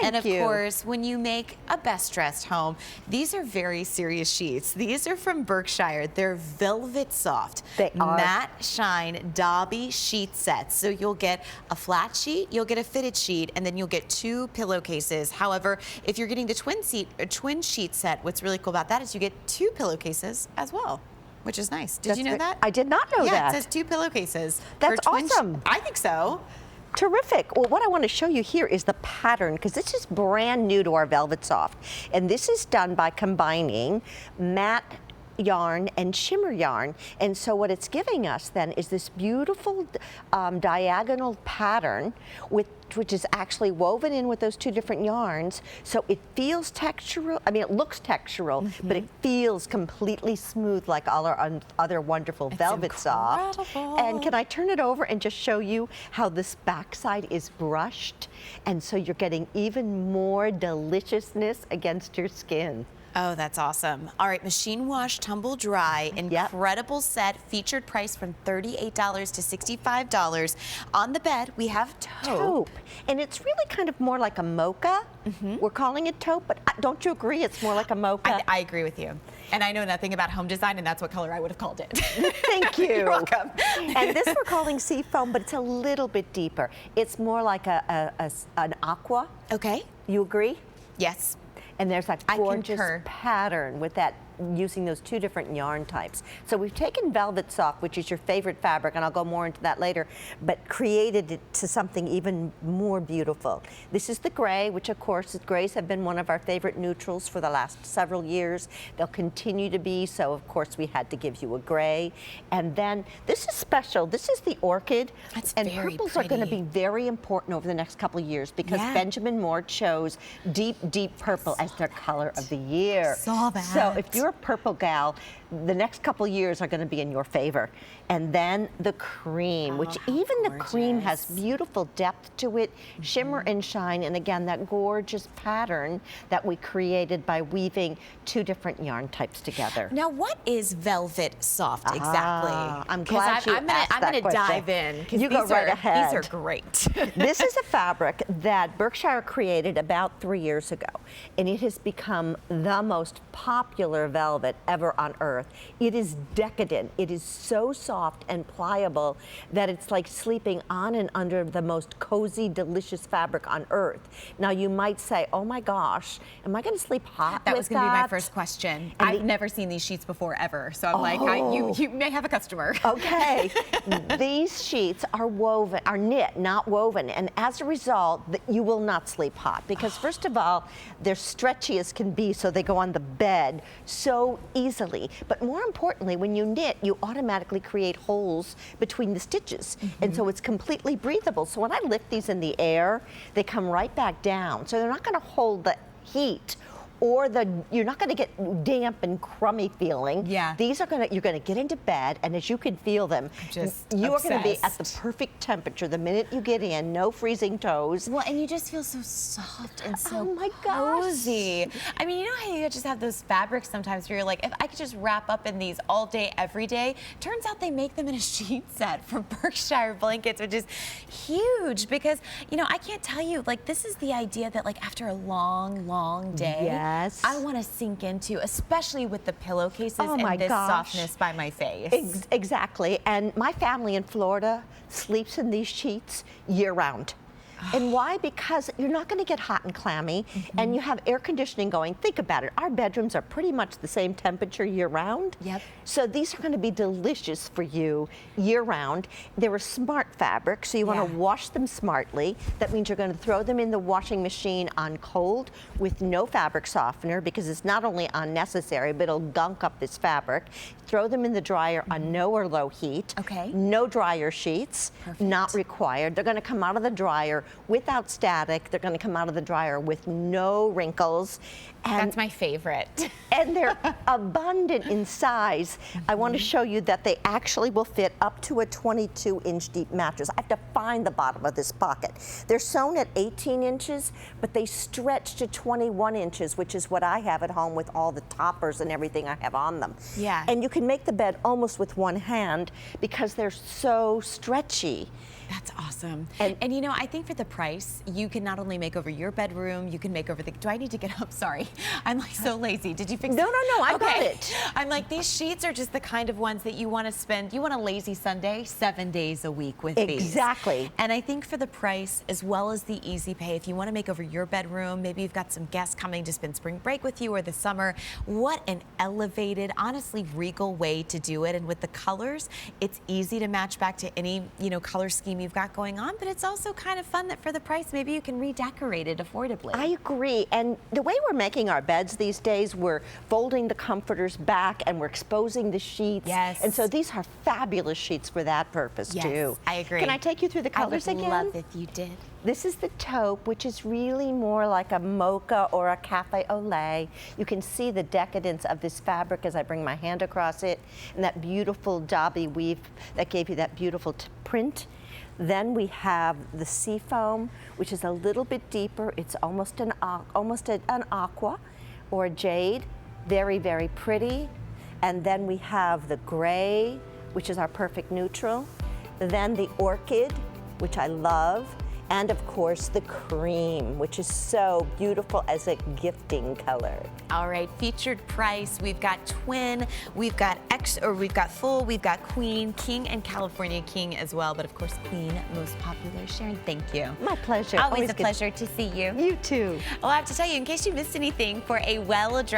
And of you. course, when you make a best dressed home, these are very serious sheets. These are from Berkshire. They're velvet soft. They are. Matte shine Dobby sheet sets. So you'll get a flat sheet, you'll get a fitted sheet, and then you'll get 2 pillowcases. However, if you're getting the twin sheet set, what's really cool about that is you get 2 pillowcases as well, which is nice. Did you know that? I did not know that. Yeah, it says 2 pillowcases. That's awesome. I think so. Terrific. Well, what I want to show you here is the pattern, because this is brand new to our Velvet Soft. And this is done by combining matte yarn and shimmer yarn. And so what it's giving us then is this beautiful diagonal pattern which is actually woven in with those 2 different yarns. So it feels textural. I mean, it looks textural, but it feels completely smooth like all our other wonderful Velvet Soft. And can I turn it over and just show you how this backside is brushed? And so you're getting even more deliciousness against your skin. Oh, that's awesome. All right, machine wash, tumble dry, incredible set, featured price from $38 to $65. On the bed, we have taupe. And it's really kind of more like a mocha. We're calling it taupe, but don't you agree it's more like a mocha? I agree with you. And I know nothing about home design, and that's what color I would have called it. Thank you. You're welcome. And this we're calling sea foam, but it's a little bit deeper. It's more like an aqua. Okay. You agree? Yes. And there's that gorgeous pattern with that, using those 2 different yarn types. So we've taken Velvet Soft, which is your favorite fabric, and I'll go more into that later, but created it to something even more beautiful. This is the gray, which of course, grays have been one of our favorite neutrals for the last several years. They'll continue to be, so of course we had to give you a gray. And then this is special. This is the orchid. That's and very purples pretty. are going to be very important over the next couple of years, because Benjamin Moore chose deep, deep purple as their color of the year. Saw that. So if you're a purple gal, the next couple years are going to be in your favor. And then the cream, which even the cream has beautiful depth to it, shimmer and shine, and again, that gorgeous pattern that we created by weaving 2 different yarn types together. Now, what is Velvet Soft exactly? I'm glad you asked that I'm going to question. dive in. You go right ahead. These are great. This is a fabric that Berkshire created about 3 years ago, and it has become the most popular velvet ever on earth. It is decadent. It is so soft and pliable that it's like sleeping on and under the most cozy, delicious fabric on earth. Now you might say, oh my gosh, am I going to sleep hot That with was going to be my first question. And I've never seen these sheets before ever, so I'm like, you may have a customer. Okay, these sheets are woven, are knit, not woven, and as a result, you will not sleep hot, because first of all, they're stretchy as can be, so they go on the bed so easily. But more importantly, when you knit, you automatically create holes between the stitches, and so it's completely breathable. So when I lift these in the air, they come right back down, so they're not going to hold the heat, or you're not going to get damp and crummy feeling. Yeah. These are you're going to get into bed, and as you can feel them, you are going to be at the perfect temperature the minute you get in, no freezing toes. Well, and you just feel so soft and so my cozy. I mean, you know how you just have those fabrics sometimes where you're like, if I could just wrap up in these all day, every day. Turns out they make them in a sheet set from Berkshire Blankets, which is huge, because, you know, I can't tell you, like, this is the idea that, like, after a long, long day, I want to sink into, especially with the pillowcases and this softness by my face. Exactly. And my family in Florida sleeps in these sheets year round. And why? Because you're not going to get hot and clammy, and you have air conditioning going. Think about it. Our bedrooms are pretty much the same temperature year round. Yep. So these are going to be delicious for you year round. They're a smart fabric, so you want to wash them smartly. That means you're going to throw them in the washing machine on cold with no fabric softener, because it's not only unnecessary, but it'll gunk up this fabric. Throw them in the dryer on no or low heat. Okay. No dryer sheets, not required. They're going to come out of the dryer without static. They're going to come out of the dryer with no wrinkles. And that's my favorite. And they're abundant in size. I want to show you that they actually will fit up to a 22-inch deep mattress. I have to find the bottom of this pocket. They're sewn at 18 inches, but they stretch to 21 inches, which is what I have at home with all the toppers and everything I have on them. Yeah. And you can make the bed almost with one hand because they're so stretchy. That's awesome. And you know, I think for the price, you can not only make over your bedroom, you can make over the, do I need to get up? Sorry. I'm like so lazy. Did you fix it? No, I Okay. got it. I'm like, these sheets are just the kind of ones that you want to spend, you want a lazy Sunday, 7 days a week with these. Exactly. And I think for the price, as well as the easy pay, if you want to make over your bedroom, maybe you've got some guests coming to spend spring break with you or the summer, what an elevated, honestly regal way to do it. And with the colors, it's easy to match back to any, you know, color scheme you've got going on, but it's also kind of fun that for the price, maybe you can redecorate it affordably. I agree. And the way we're making our beds these days, we're folding the comforters back and we're exposing the sheets. Yes. And so these are fabulous sheets for that purpose too. I agree. Can I take you through the colors I would again? love if you did. This is the taupe, which is really more like a mocha or a cafe au lait. You can see the decadence of this fabric as I bring my hand across it, and that beautiful Dobby weave that gave you that beautiful print. Then we have the seafoam, which is a little bit deeper. It's almost an aqua or a jade. Very, very pretty. And then we have the gray, which is our perfect neutral. Then the orchid, which I love. And of course the cream, which is so beautiful as a gifting color. All right, featured price. We've got twin, we've got we've got full, we've got queen, king, and California king as well. But of course, queen most popular. Sharon, thank you. My pleasure. Always a good. pleasure to see you. You too. Well, I have to tell you, in case you missed anything, for a well-addressed